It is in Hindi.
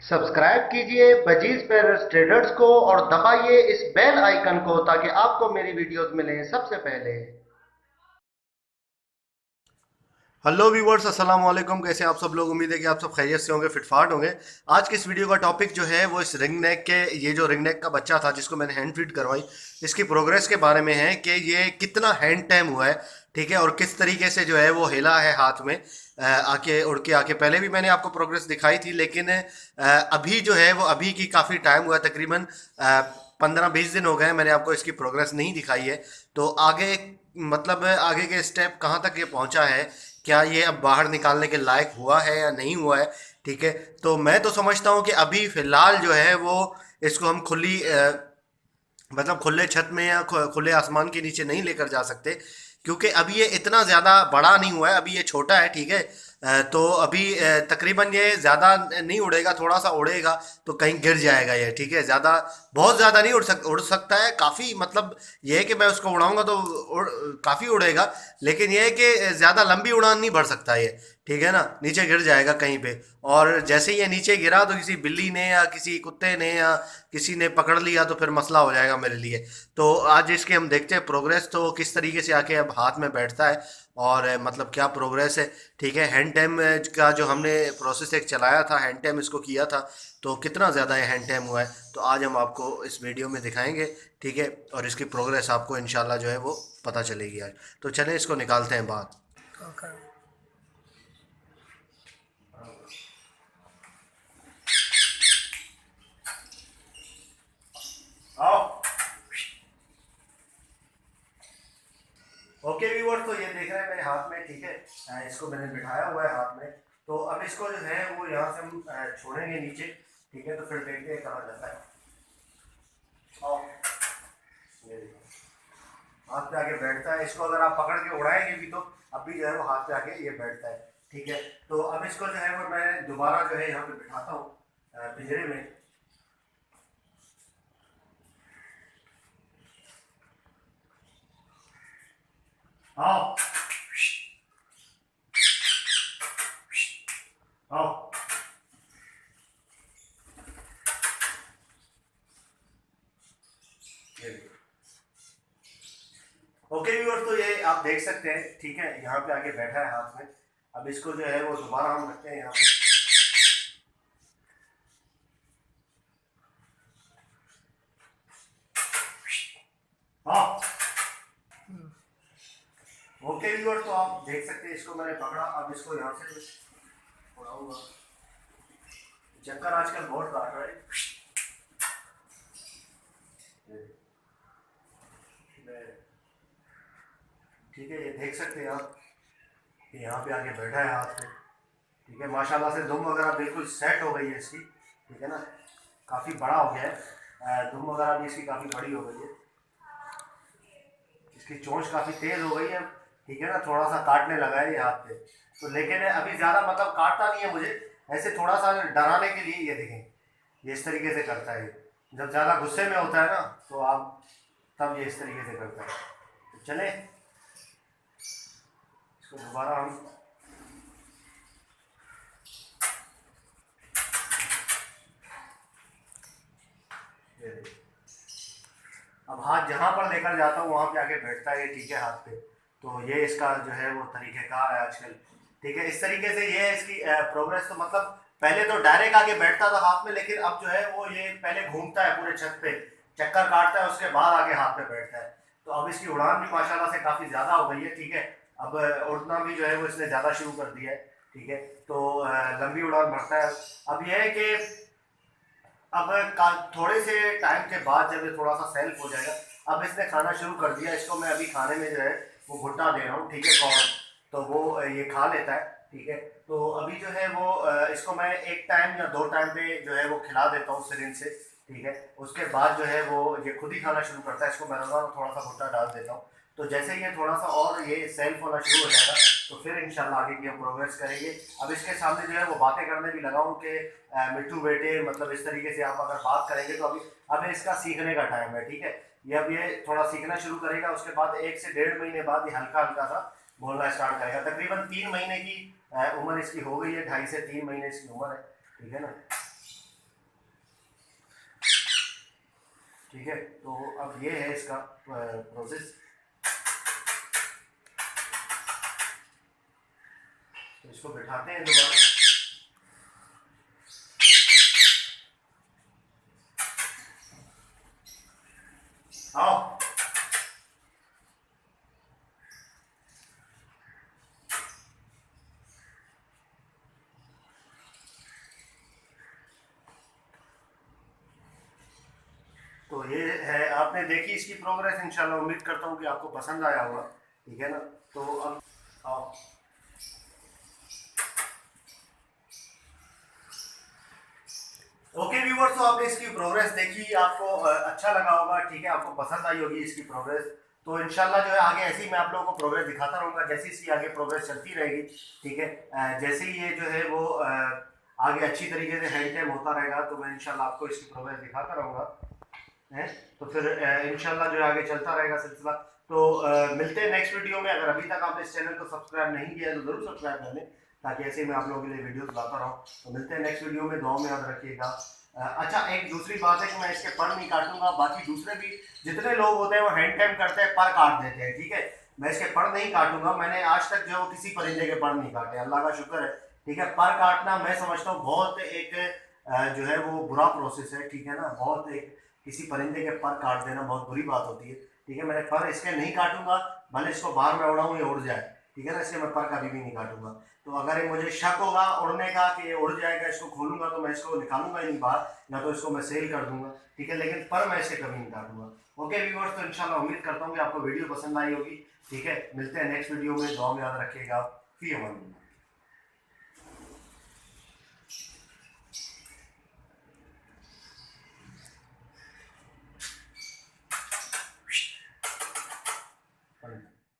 सब्सक्राइब कीजिए बजीज पेरस ट्रेडर्स को और दबाइए इस बेल आइकन को ताकि आपको मेरी वीडियोस मिलें सबसे पहले। हेलो व्यूवर्स, अस्सलाम वालेकुम। कैसे आप सब लोग? उम्मीद है कि आप सब खैरियत से होंगे, फिटफाट होंगे। आज की इस वीडियो का टॉपिक जो है वो इस रिंग नेक के, ये जो रिंग नेक का बच्चा था जिसको मैंने हैंड फीड करवाई, इसकी प्रोग्रेस के बारे में है कि ये कितना हैंड टाइम हुआ है, ठीक है, और किस तरीके से जो है वो हिला है हाथ में, आके उड़ के आके। पहले भी मैंने आपको प्रोग्रेस दिखाई थी, लेकिन अभी जो है वो अभी की काफ़ी टाइम हुआ, तकरीबन 15-20 दिन हो गए हैं, मैंने आपको इसकी प्रोग्रेस नहीं दिखाई है। तो आगे मतलब आगे के स्टेप कहाँ तक ये पहुंचा है, क्या ये अब बाहर निकालने के लायक हुआ है या नहीं हुआ है, ठीक है। तो मैं तो समझता हूँ कि अभी फिलहाल जो है वो इसको हम खुली मतलब खुले छत में या खुले आसमान के नीचे नहीं लेकर जा सकते, क्योंकि अभी ये इतना ज़्यादा बड़ा नहीं हुआ है, अभी ये छोटा है, ठीक है। तो अभी तकरीबन ये ज़्यादा नहीं उड़ेगा, थोड़ा सा उड़ेगा तो कहीं गिर जाएगा ये, ठीक है। ज़्यादा बहुत ज़्यादा नहीं उड़ सकता है, काफ़ी मतलब ये है कि मैं उसको उड़ाऊंगा तो काफ़ी उड़ेगा, लेकिन ये है कि ज़्यादा लंबी उड़ान नहीं भर सकता ये, ठीक है ना, नीचे गिर जाएगा कहीं पे। और जैसे ही ये नीचे गिरा तो किसी बिल्ली ने या किसी कुत्ते ने या किसी ने पकड़ लिया तो फिर मसला हो जाएगा मेरे लिए। तो आज इसके हम देखते हैं प्रोग्रेस, तो किस तरीके से आके अब हाथ में बैठता है और मतलब क्या प्रोग्रेस है, ठीक है। हैंड टाइम का जो हमने प्रोसेस एक चलाया था, हैंड टाइम इसको किया था, तो कितना ज़्यादा ये हैंड टाइम हुआ है, तो आज हम आपको इस वीडियो में दिखाएंगे, ठीक है। और इसकी प्रोग्रेस आपको इंशाल्लाह जो है वो पता चलेगी आज। तो चलें इसको निकालते हैं बाहर। आओ। ओके व्यूअर्स, तो ये देख रहे हैं मेरे हाथ में, ठीक है। इसको मैंने बिठाया हुआ है हाथ में। तो अब इसको जो है वो यहाँ से हम छोड़ेंगे नीचे, ठीक है। तो फिर देखते हैं कहाँ जाता है। आओ। ये देखो, हाथ पे आके बैठता है। इसको अगर आप पकड़ के उड़ाएंगे भी तो अब भी जो है वो हाथ पे आके ये बैठता है, ठीक है। तो अब इसको जो है वो मैं दोबारा जो है यहाँ पे बिठाता हूँ पिंजरे में। आओ। आओ। ये देखो। ओके व्यूअर्स, तो ये आप देख सकते हैं, ठीक है, यहाँ पे आके बैठा है हाथ में। अब इसको जो है वो दोबारा हम रखते हैं यहाँ पे। हाँ। ओके व्यूअर्स, तो आप देख सकते हैं इसको मैंने पकड़ा। अब इसको यहाँ से उड़ाऊंगा। चक्कर आजकल बहुत काट रहा है। ठीक है, ये देख सकते हैं आप, ये यहाँ पे आके बैठा है हाथ में, ठीक है। माशाल्लाह से दुम वगैरह बिल्कुल सेट हो गई है इसकी, ठीक है ना, काफ़ी बड़ा हो गया है। दुम वगैरह भी इसकी काफ़ी बड़ी हो गई है, इसकी चोंच काफ़ी तेज़ हो गई है, ठीक है ना। थोड़ा सा काटने लगा है ये हाथ पे, तो लेकिन अभी ज़्यादा मतलब काटता नहीं है मुझे, ऐसे थोड़ा सा डराने के लिए। ये देखें, ये इस तरीके से करता है ये। जब ज़्यादा गुस्से में होता है ना तो आप तब ये इस तरीके से करता है। तो चले इसको दोबारा हम। ये देखिए, अब हाथ जहाँ पर लेकर जाता हूँ वहाँ पे आके बैठता है ये, ठीक है, हाथ पे। तो ये इसका जो है वो तरीक़ेकार है आजकल, ठीक है। इस तरीके से ये है इसकी प्रोग्रेस। तो मतलब पहले तो डायरेक्ट आके बैठता था हाथ में, लेकिन अब जो है वो ये पहले घूमता है पूरे छत पे, चक्कर काटता है, उसके बाद आके हाथ पे बैठता है। तो अब इसकी उड़ान भी माशाल्लाह से काफ़ी ज़्यादा हो गई है, ठीक है। अब उड़ना भी जो है वो इसने ज़्यादा शुरू कर दिया है, ठीक है। तो लंबी उड़ान भरता है। अब यह है कि अब थोड़े से टाइम के बाद जब ये थोड़ा सा सेल्फ हो जाएगा, अब इसने खाना शुरू कर दिया। इसको मैं अभी खाने में जो है वो भुट्टा दे रहा हूँ, ठीक है, कॉर्न। तो वो ये खा लेता है, ठीक है। तो अभी जो है वो इसको मैं एक टाइम या दो टाइम पे जो है वो खिला देता हूँ सिरिंज से, ठीक है। उसके बाद जो है वो ये खुद ही खाना शुरू करता है। इसको मैं रोज़ाना थोड़ा सा भुट्टा डाल देता हूँ। तो जैसे ही ये थोड़ा सा और ये सेल्फ होना शुरू हो जाएगा तो फिर इंशाल्लाह आगे की हम प्रोग्रेस करेंगे। अब इसके सामने जो है वो बातें करने भी लगा हूँ कि मिट्टू बेटे, मतलब इस तरीके से आप अगर बात करेंगे तो अभी अब इसका सीखने का टाइम है, ठीक है। ये अब ये थोड़ा सीखना शुरू करेगा, उसके बाद 1 से 1.5 महीने बाद ये हल्का हल्का सा बोलना स्टार्ट करेगा। तकरीबन 3 महीने की उम्र इसकी हो गई है, 2.5 से 3 महीने इसकी उम्र है, ठीक है ना। ठीक है, तो अब ये है इसका प्रोसेस। तो इसको बिठाते हैं दोबारा। आओ। तो ये है, आपने देखी इसकी प्रोग्रेस, इंशाल्लाह उम्मीद करता हूँ कि आपको पसंद आया होगा। ठीक है ना, तो अब आओ। ओके व्यूअर्स, तो आपने इसकी प्रोग्रेस देखी, आपको अच्छा लगा होगा। ठीक है, आपको पसंद आई होगी इसकी प्रोग्रेस। तो इंशाल्लाह जो है आगे ऐसे ही मैं आप लोगों को प्रोग्रेस दिखाता रहूँगा, जैसे इसकी आगे प्रोग्रेस चलती रहेगी। ठीक है, जैसे ही ये जो है वो आगे अच्छी तरीके से हैंड टाइम होता रहेगा तो मैं इंशाल्लाह आपको इसकी प्रोग्रेस दिखाता रहूँगा। है, तो फिर इंशाल्लाह जो है आगे चलता रहेगा सिलसिला। तो मिलते हैं नेक्स्ट वीडियो में। अगर अभी तक आपने इस चैनल को सब्सक्राइब नहीं किया है तो जरूर सब्सक्राइब कर लें, ताकि ऐसे मैं आप लोगों के लिए वीडियोस लाता रहूँ। तो मिलते हैं नेक्स्ट वीडियो में, दुआ में याद रखिएगा। अच्छा, एक दूसरी बात है कि मैं इसके पर नहीं काटूंगा, बाकी दूसरे भी जितने लोग होते हैं वो हैंड टाइम करते हैं, पर काट देते हैं। ठीक है, मैं इसके पर नहीं काटूंगा। मैंने आज तक जो किसी परिंदे के पर नहीं काटे, अल्लाह का शुक्र है। ठीक है, पर काटना मैं समझता हूँ बहुत एक जो है वो बुरा प्रोसेस है। ठीक है ना, बहुत एक किसी परिंदे के पर काट देना बहुत बुरी बात होती है। ठीक है, मैंने पर इसके नहीं काटूंगा, भले इसको बाहर में उड़ाऊं या उड़ जाए। ठीक है ना, इसलिए मैं पर कभी भी नहीं काटूंगा। तो अगर ये मुझे शक होगा उड़ने का कि ये उड़ जाएगा, इसको खोलूंगा तो मैं इसको निकालूंगा ही नहीं बाहर, या तो इसको मैं सेल कर दूंगा। ठीक है, लेकिन पर मैं इसे कभी नहीं काटूंगा। ओके व्यूअर्स, तो इंशाल्लाह उम्मीद करता हूँ कि आपको वीडियो पसंद आई होगी। ठीक है, मिलते हैं नेक्स्ट वीडियो में, दुआ में याद रखिएगा। फी अमान।